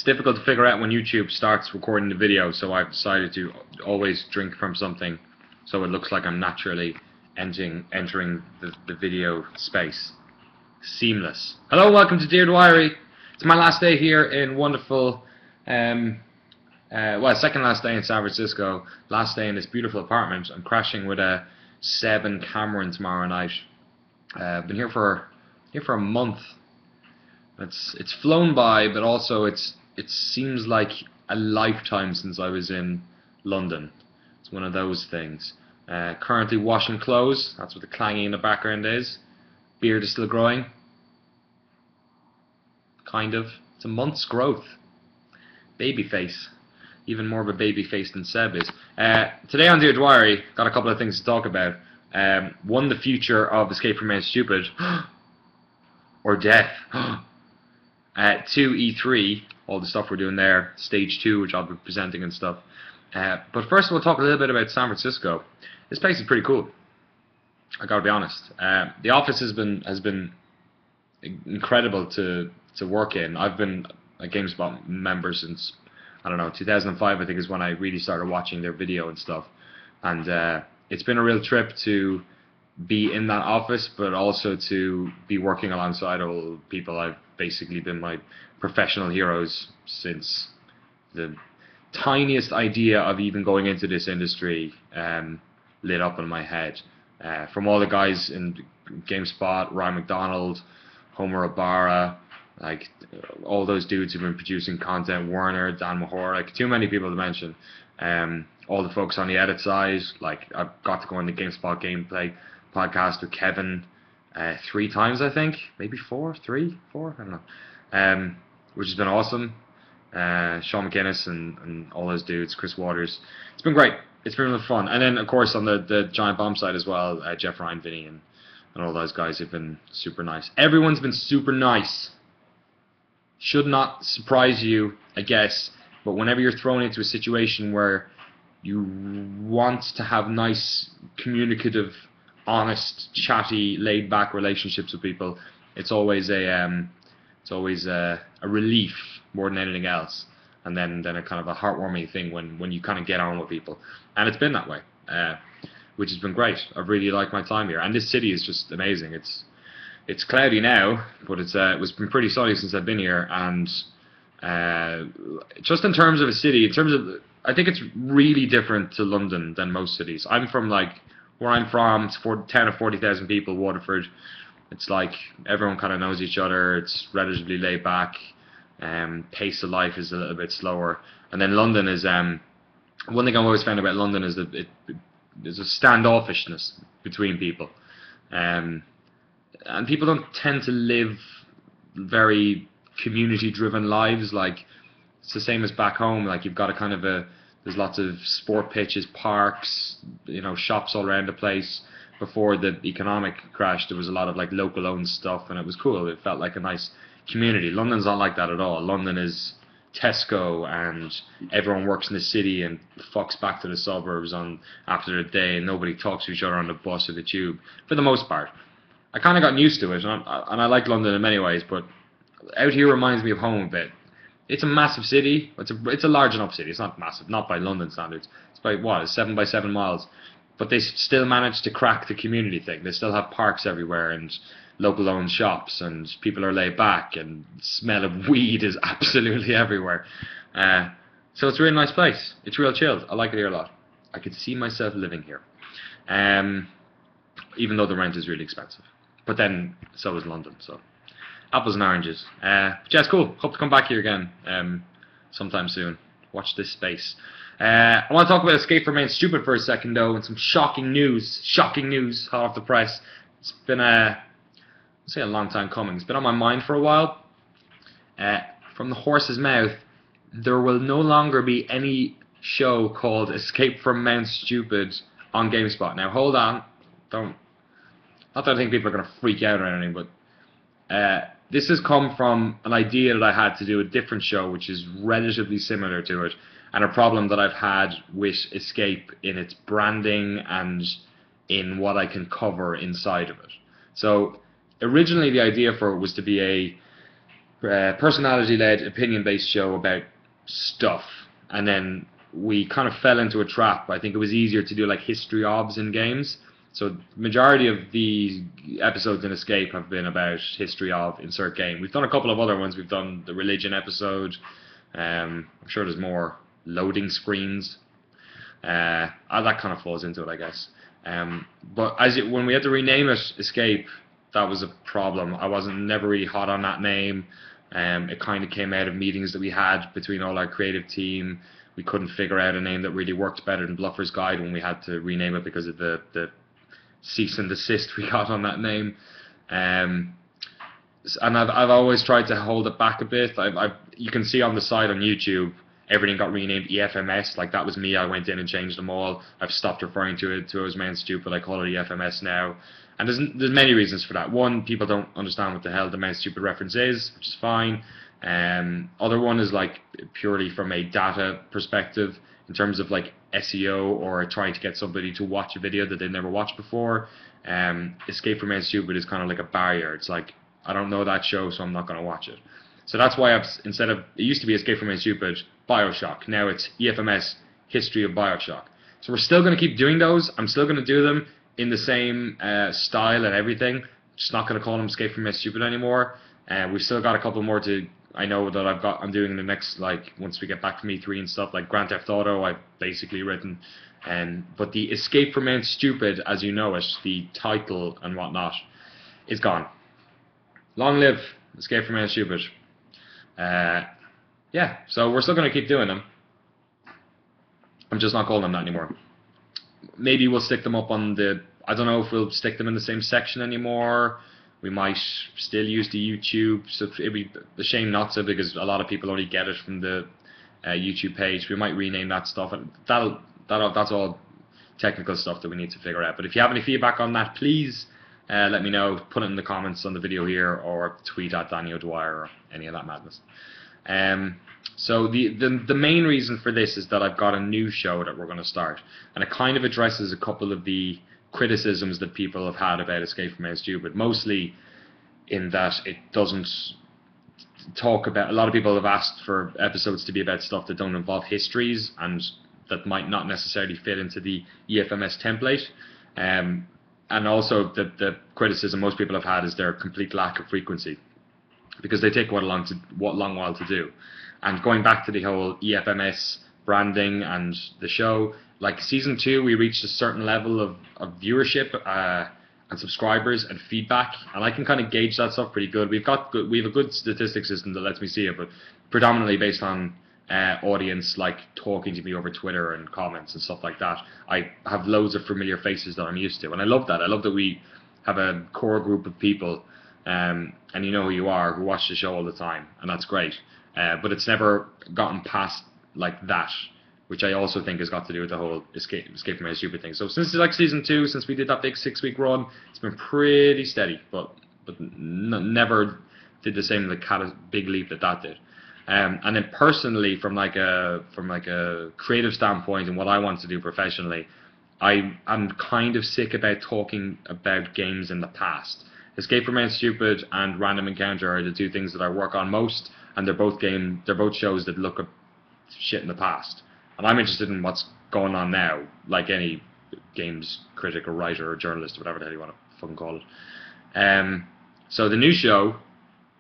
difficult to figure out when YouTube starts recording the video, so I've decided to always drink from something so it looks like I'm naturally entering the video space. Seamless. Hello, welcome to Dear Dwyery. It's my last day here in wonderful, well, second last day in San Francisco, last day in this beautiful apartment. I'm crashing with Seb and Cameron tomorrow night. I've been here for a month. It's flown by, but also it seems like a lifetime since I was in London. It's one of those things. Currently washing clothes. That's what the clanging in the background is. Beard is still growing. Kind of. It's a month's growth. Baby face. Even more of a baby face than Seb is. Today on Dear Dwyery, got a couple of things to talk about. One, the future of Escape from Main Stupid. Or death. 2, E3, all the stuff we're doing there. Stage 2, which I'll be presenting and stuff. But first we'll talk a little bit about San Francisco. This place is pretty cool. I gotta be honest. The office has been incredible to work in. I've been a GameSpot member since, I don't know, 2005 I think is when I really started watching their video and stuff. And it's been a real trip to be in that office, but also to be working alongside all people. I've basically been my professional heroes since the tiniest idea of even going into this industry lit up in my head. From all the guys in GameSpot, Ryan McDonald, Homer Ibarra, like all those dudes who've been producing content, Werner, Dan Mahor, like too many people to mention. All the folks on the edit side, like I've got to go on the GameSpot Gameplay podcast with Kevin 3 times, I think, maybe 4, 3, 4, I don't know, which has been awesome. Sean McInnes and all those dudes, Chris Waters. It's been great. It's been really fun. And then, of course, on the Giant Bomb side as well, Jeff Ryan, Vinny, and all those guys have been super nice. Everyone's been super nice. Should not surprise you, I guess, but whenever you're thrown into a situation where you want to have nice, communicative, honest, chatty, laid-back relationships with people, it's always a relief more than anything else, and then a kind of a heartwarming thing when you kind of get on with people, and it's been that way, which has been great. I've really liked my time here, and this city is just amazing. It's cloudy now, but it's been pretty sunny since I've been here, and just in terms of a city, I think it's really different to London than most cities. I'm from where I'm from, it's 10 or 40,000 people, Waterford. It's like everyone kind of knows each other. It's relatively laid back. Pace of life is a little bit slower. And then London is one thing I've always found about London is that there's a standoffishness between people, and people don't tend to live very community-driven lives. Like it's the same as back home. Like you've got a kind of there's lots of sport pitches, parks, shops all around the place. Before the economic crash, there was a lot of local owned stuff, and it was cool. It felt like a nice community. London's not like that at all. London is Tesco, and everyone works in the city and fucks back to the suburbs after the day, and nobody talks to each other on the bus or the tube, for the most part. I kind of gotten used to it, and I like London in many ways, but out here reminds me of home a bit. It's a massive city. It's a large enough city. It's not massive, not by London standards. It's by what, 7 by 7 miles. But they still manage to crack the community thing. They still have parks everywhere and local owned shops, and people are laid back, and the smell of weed is absolutely everywhere. So it's a really nice place. It's real chilled. I like it here a lot. I could see myself living here. Even though the rent is really expensive. But then so is London, so apples and oranges. But yeah, it's cool. Hope to come back here again sometime soon. Watch this space. I want to talk about Escape from Main Stupid for a second, though, and some shocking news, hot off the press. It's been I'll say a long time coming. It's been on my mind for a while. From the horse's mouth, there will no longer be any show called Escape from Mount Stupid on GameSpot. Now, hold on. Not that I think people are going to freak out or anything, but this has come from an idea that I had to do a different show, which is relatively similar to it, and a problem that I've had with Escape in its branding and in what I can cover inside of it. So originally the idea for it was to be personality-led, opinion-based show about stuff, and then we kind of fell into a trap. I think it was easier to do like history ofs in games. So the majority of the episodes in Escape have been about history of insert game. We've done a couple of other ones. We've done the religion episode. I'm sure there's more loading screens. That kind of falls into it, I guess. But when we had to rename it Escape, that was a problem. I wasn't never really hot on that name. It kind of came out of meetings that we had between all our creative team. We couldn't figure out a name that really worked better than Bluffer's Guide when we had to rename it because of the cease and desist we got on that name. And I've always tried to hold it back a bit. You can see on the side on YouTube, everything got renamed EFMS. Like, that was me. I went in and changed them all. I've stopped referring to it as Man Stupid. I call it EFMS now. And there's many reasons for that. One, people don't understand what the hell the Man Stupid reference is, which is fine. Other one is like purely from a data perspective, in terms of like SEO or trying to get somebody to watch a video that they've never watched before. Escape from Man Stupid is kind of like a barrier. It's like, I don't know that show, so I'm not going to watch it. So that's why instead of, it used to be Escape from Man Stupid, Bioshock. Now it's EFMS, History of Bioshock. So we're still going to keep doing those. I'm still going to do them in the same style and everything. Just not going to call them Escape from Man Stupid anymore. We've still got a couple more to, I know that I'm doing in the next, like, once we get back from E3 and stuff, like Grand Theft Auto, I've basically written. But the Escape from Man Stupid, as you know it, the title and whatnot, is gone. Long live Escape from Man Stupid. Yeah, so we're still going to keep doing them. I'm just not calling them that anymore. Maybe we'll stick them up on the, I don't know if we'll stick them in the same section anymore. We might still use the YouTube, so it'd be a shame not to, because a lot of people only get it from the YouTube page. We might rename that stuff, and that's all technical stuff that we need to figure out. But if you have any feedback on that, please let me know. Put it in the comments on the video here, or tweet at Daniel Dwyer, or any of that madness. So the main reason for this is that I've got a new show that we're going to start, and it kind of addresses a couple of the criticisms that people have had about Escape from Man Stupid, mostly in that it doesn't talk about, a lot of people have asked for episodes to be about stuff that don't involve histories and that might not necessarily fit into the EFMS template. And also the criticism most people have had is their complete lack of frequency, because they take what a long while to do. And going back to the whole EFMS branding and the show, like season 2, we reached a certain level of viewership and subscribers and feedback, and I can kind of gauge that stuff pretty good. We have a good statistics system that lets me see it, but predominantly based on audience like talking to me over Twitter and comments and stuff like that. I have loads of familiar faces that I'm used to, and I love that. I love that we have a core group of people, and you know who you are, who watch the show all the time, and that's great. But it's never gotten past like that, which I also think has got to do with the whole Escape from Man Stupid thing. So since like season 2, since we did that big 6-week run, it's been pretty steady, but never did the same big leap that did. And then personally, from like a creative standpoint and what I want to do professionally, I'm kind of sick about talking about games in the past. Escape from Man Stupid and Random Encounter are the two things that I work on most, and they're both shows that look at shit in the past. And I'm interested in what's going on now, like any games critic or writer or journalist or whatever the hell you want to fucking call it. So the new show,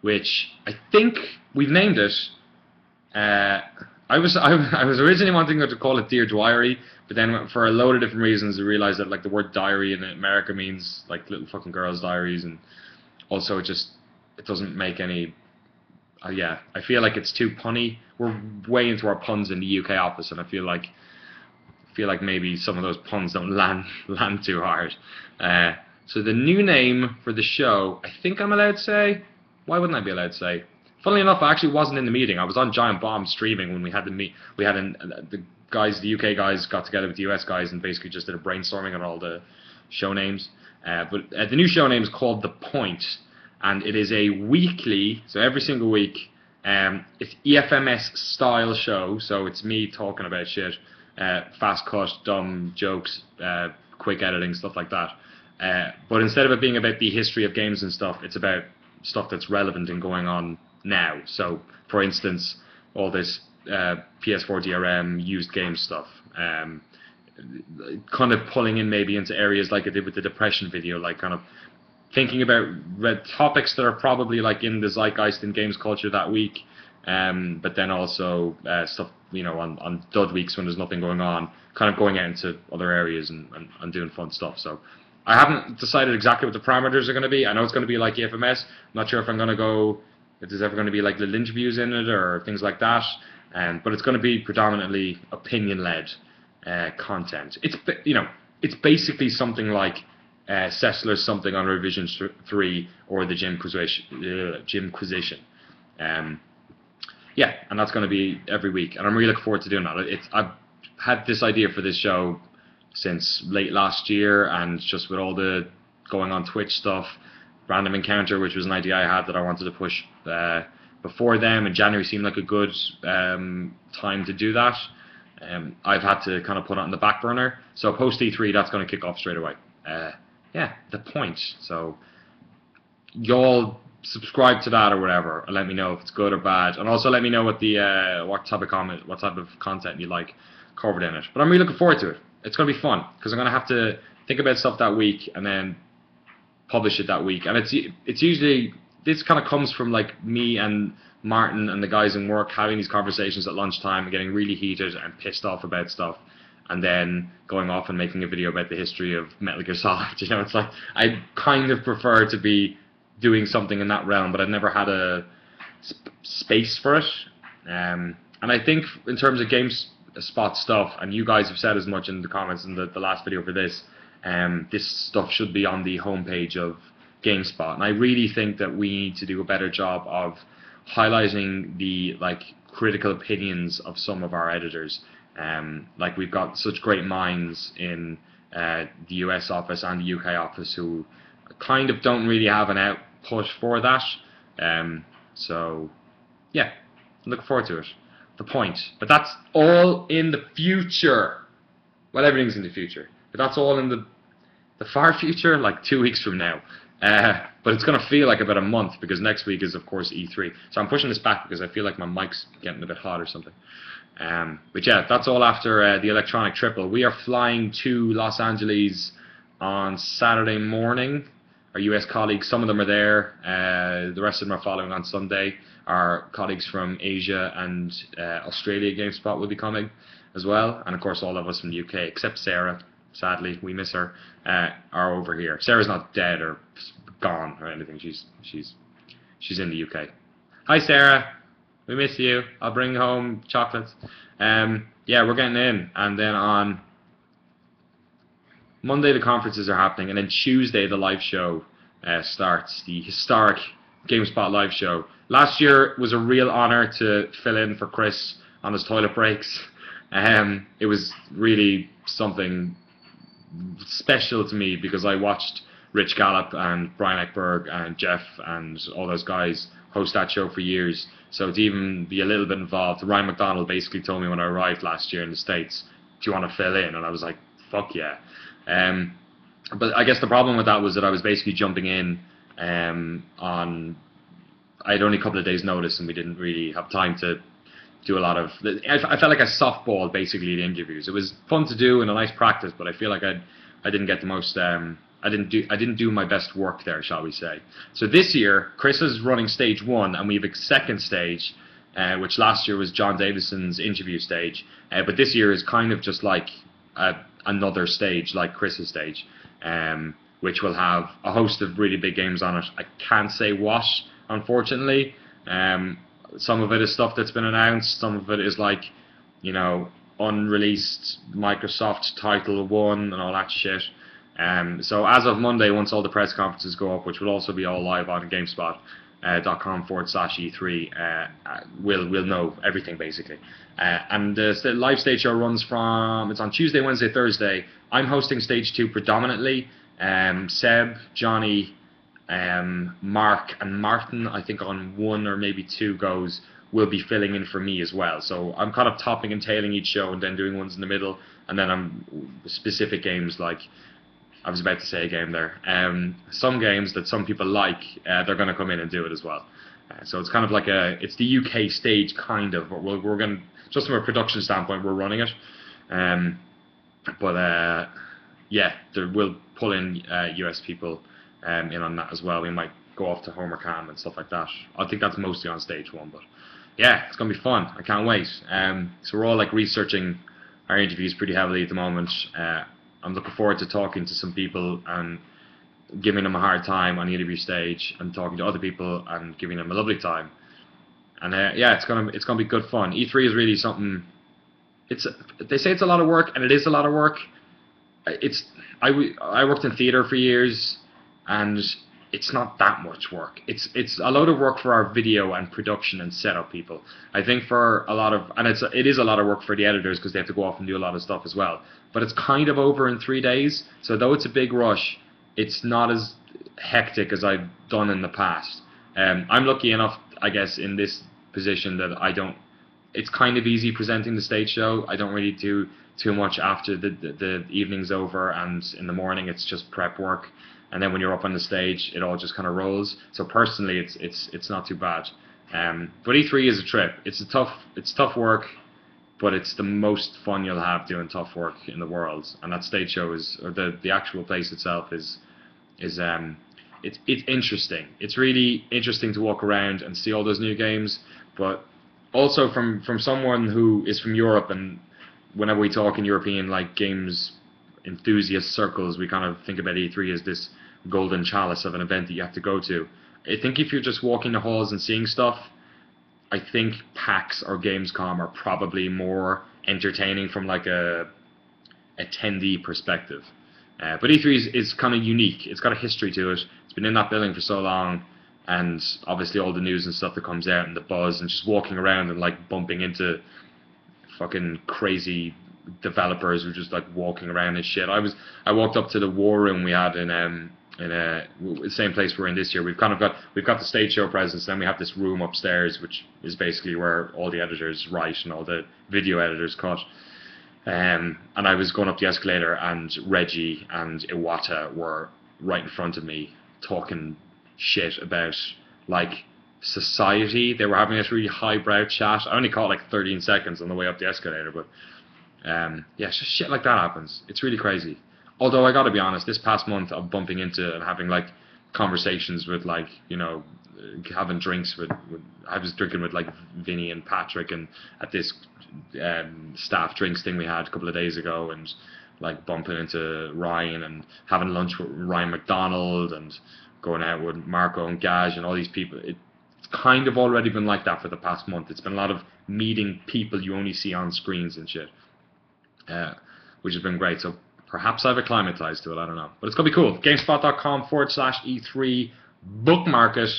which I think we've named it, I was originally wanting to call it Dear Dwyery, but then for a load of different reasons I realized that like the word diary in America means like little fucking girls' diaries, and also it doesn't make any. Yeah, I feel like it's too punny. We're way into our puns in the UK office, and I feel like maybe some of those puns don't land too hard. So the new name for the show, I think I'm allowed to say. Why wouldn't I be allowed to say? Funnily enough, I actually wasn't in the meeting. I was on Giant Bomb streaming when we had the meet. The UK guys got together with the US guys and basically just did a brainstorming on all the show names. But the new show name is called The Point, and it is a weekly, so every single week, it's EFMS style show. So it's me talking about shit, fast cut, dumb jokes, quick editing, stuff like that. But instead of it being about the history of games and stuff, it's about stuff that's relevant and going on now. So, for instance, all this PS4 DRM, used game stuff, kind of pulling in maybe into areas like I did with the depression video, like kind of thinking about topics that are probably like in the zeitgeist in games culture that week, but then also stuff, you know, on dud weeks when there's nothing going on, kind of going out into other areas and doing fun stuff. So I haven't decided exactly what the parameters are going to be. I know it's going to be like EFMS. I'm not sure if I'm going to go, if there's ever going to be like little interviews in it or things like that, but it's going to be predominantly opinion-led content. It's, you know, it's basically something like Sessler's Something on Revision 3 or the Gymquisition. Yeah, and that's going to be every week, and I'm really looking forward to doing that. I've had this idea for this show since late last year, and just with all the going on Twitch stuff, Random Encounter, which was an idea I had that I wanted to push before them, and January seemed like a good time to do that. I've had to kind of put it on the back burner, so post E3 that's going to kick off straight away. Yeah, the point. So y'all subscribe to that or whatever, and let me know if it's good or bad, and also let me know what the what type of content you like covered in it. But I'm really looking forward to it. It's going to be fun because I'm going to have to think about stuff that week and then publish it that week. And it's usually, this kind of comes from like me and Martin and the guys in work having these conversations at lunchtime and getting really heated and pissed off about stuff, and then going off and making a video about the history of Metal Gear Solid. You know, it's like I kind of prefer to be doing something in that realm, but I've never had a space for it. And I think in terms of GameSpot stuff, and you guys have said as much in the comments in the last video for this, this stuff should be on the homepage of GameSpot, and I really think that we need to do a better job of highlighting the like critical opinions of some of our editors. Like we've got such great minds in the US office and the UK office who kind of don't really have an output for that. So yeah, look forward to it. The point. But that's all in the future. Well, everything's in the future, but that's all in the far future, like 2 weeks from now. But it's going to feel like about a month because next week is, of course, E3. So I'm pushing this back because I feel like my mic's getting a bit hot or something. But yeah, that's all after the Electronic Triple. We are flying to Los Angeles on Saturday morning. Our US colleagues, some of them are there. The rest of them are following on Sunday. Our colleagues from Asia and Australia, GameSpot, will be coming as well. And of course, all of us from the UK, except Sarah. Sadly, we miss her. Are over here. Sarah's not dead or gone or anything. She's in the UK. Hi, Sarah. We miss you. I'll bring home chocolates. Yeah, we're getting in, and then on Monday the conferences are happening, and then Tuesday the live show starts. The historic GameSpot live show. Last year was a real honor to fill in for Chris on his toilet breaks. It was really something special to me because I watched Rich Gallup and Brian Eckberg and Jeff and all those guys host that show for years. So to even be a little bit involved, Ryan McDonald basically told me when I arrived last year in the States, do you want to fill in? And I was like, fuck yeah. But I guess the problem with that was that I was basically jumping in on, I had only a couple of days notice and we didn't really have time to do a lot of, I felt like I softballed basically the interviews. It was fun to do and a nice practice, but I feel like I didn't get the most, I didn't do my best work there, shall we say. So this year, Chris is running stage 1, and we have a second stage, which last year was John Davison's interview stage, but this year is kind of just like another stage, like Chris's stage, which will have a host of really big games on it. I can't say what, unfortunately. Some of it is stuff that's been announced, some of it is like, you know, unreleased Microsoft Title 1 and all that shit. So as of Monday, once all the press conferences go up, which will also be all live on GameSpot.com/E3, we'll know everything basically. And the live stage show runs from, it's on Tuesday, Wednesday, Thursday. I'm hosting stage 2 predominantly. Seb, Johnny, Mark and Martin, I think on 1 or maybe 2 goes, will be filling in for me as well. So I'm kind of topping and tailing each show and then doing ones in the middle, and then I'm specific games like I was about to say a game there. Some games that some people like, they're going to come in and do it as well. So it's kind of like it's the UK stage kind of. We're going to, just from a production standpoint, we're running it. But yeah, we'll pull in US people in on that as well. We might go off to Homer Cam and stuff like that. I think that's mostly on stage one, but yeah, it's going to be fun. I can't wait. So we're all like researching our interviews pretty heavily at the moment. I'm looking forward to talking to some people and giving them a hard time on the interview stage, and talking to other people and giving them a lovely time. And yeah, it's gonna be good fun. E3 is really something. They say it's a lot of work, and it is a lot of work. I worked in theater for years, and it's not that much work. It's a lot of work for our video and production and setup people. I think for a lot of, and it is a lot of work for the editors, because they have to go off and do a lot of stuff as well. But it's kind of over in 3 days. So though it's a big rush, it's not as hectic as I've done in the past. I'm lucky enough, I guess, in this position that I don't. It's kind of easy presenting the stage show. I don't really do too much after the evening's over, and in the morning it's just prep work. And then when you're up on the stage, it all just kind of rolls. So personally, it's not too bad. But E3 is a trip. It's tough work, but it's the most fun you'll have doing tough work in the world. And that stage show or the actual place itself is it's interesting. It's really interesting to walk around and see all those new games. But also from someone who is from Europe, and whenever we talk in European like games enthusiast circles, we kind of think about E3 as this golden chalice of an event that you have to go to. I think if you're just walking the halls and seeing stuff, I think PAX or Gamescom are probably more entertaining from like a attendee perspective. But E3 is kind of unique. It's got a history to it. It's been in that building for so long, and obviously all the news and stuff that comes out and the buzz, and just walking around and like bumping into fucking crazy developers who are just like walking around and shit. I walked up to the war room we had in the same place we're in this year. We've got the stage show presence, then we have this room upstairs which is basically where all the editors write and all the video editors cut. And I was going up the escalator, and Reggie and Iwata were right in front of me talking shit about like society. They were having this really highbrow chat. I only caught like 13 seconds on the way up the escalator, but yeah, it's just shit like that happens. It's really crazy. Although I gotta be honest, this past month I'm bumping into and having like conversations with like, you know, having drinks with I was drinking with like Vinny and Patrick, and at this staff drinks thing we had a couple of days ago, and like bumping into Ryan and having lunch with Ryan McDonald and going out with Marco and Gage and all these people. It's kind of already been like that for the past month. It's been a lot of meeting people you only see on screens and shit, which has been great. So perhaps I've acclimatized to it, I don't know. But it's going to be cool. GameSpot.com/E3, bookmark it,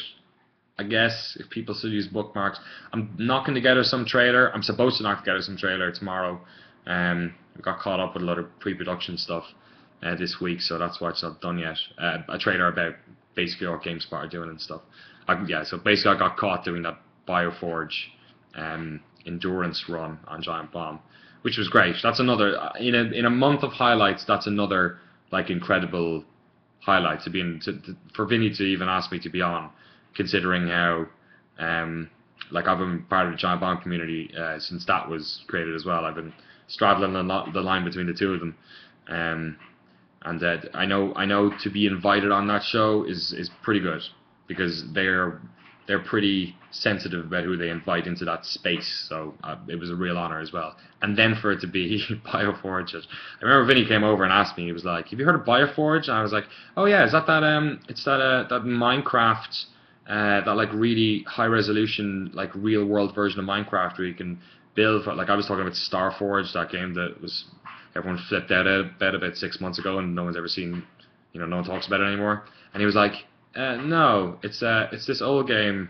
I guess, if people still use bookmarks. I'm knocking together some trailer. I'm supposed to knock together some trailer tomorrow. I got caught up with a lot of pre-production stuff this week, so that's why it's not done yet. A trailer about basically what GameSpot are doing and stuff. Yeah, so basically I got caught doing that Bioforge endurance run on Giant Bomb, which was great. That's another in a month of highlights. That's another like incredible highlight for Vinny to even ask me to be on, considering how like I've been part of the Giant Bomb community since that was created as well. I've been straddling the line between the two of them, and I know to be invited on that show is pretty good, because they're pretty sensitive about who they invite into that space. So it was a real honor as well. And then for it to be Bioforge, I remember Vinny came over and asked me. He was like, "Have you heard of Bioforge?" And I was like, "Oh yeah, is that it's that Minecraft, that like really high resolution like real world version of Minecraft where you can build for, like I was talking about Starforge, that game that was everyone flipped out about 6 months ago, and no one's ever seen, no one talks about it anymore." And he was like, "No, it's this old game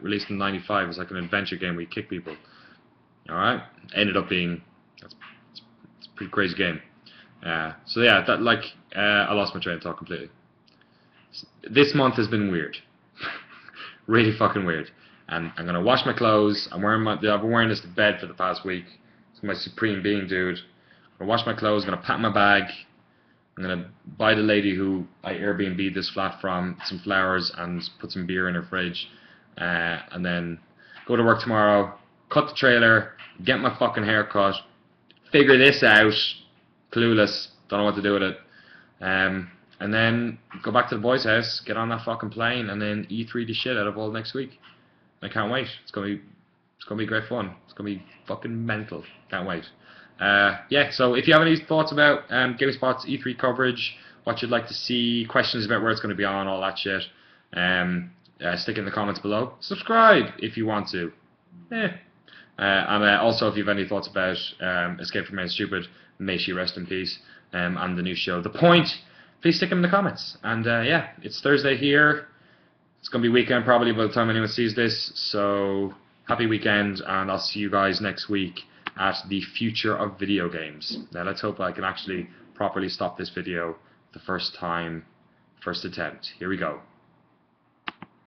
released in '95. It's like an adventure game where you kick people." All right, ended up being it's a pretty crazy game. So yeah, that like I lost my train of thought completely. This month has been weird, really fucking weird. And I'm gonna wash my clothes. I've been wearing this to bed for the past week. It's my supreme being, dude. I'm gonna wash my clothes. I'm gonna pack my bag. I'm gonna buy the lady who I Airbnb this flat from some flowers and put some beer in her fridge, and then go to work tomorrow, cut the trailer, get my fucking hair cut, figure this out, clueless, don't know what to do with it, and then go back to the boys' house, get on that fucking plane, and then E3 the shit out of all next week. I can't wait. It's gonna be great fun. It's gonna be fucking mental. Can't wait. Yeah. So if you have any thoughts about GameSpot's E3 coverage, what you'd like to see, questions about where it's gonna be on, all that shit, stick it in the comments below. Subscribe if you want to. And also, if you have any thoughts about Escape from Main Stupid, may she rest in peace, and the new show, The Point, please stick them in the comments. And yeah, it's Thursday here. It's going to be weekend probably by the time anyone sees this. So happy weekend, and I'll see you guys next week at the future of video games. Now let's hope I can actually properly stop this video the first time, first attempt. Here we go.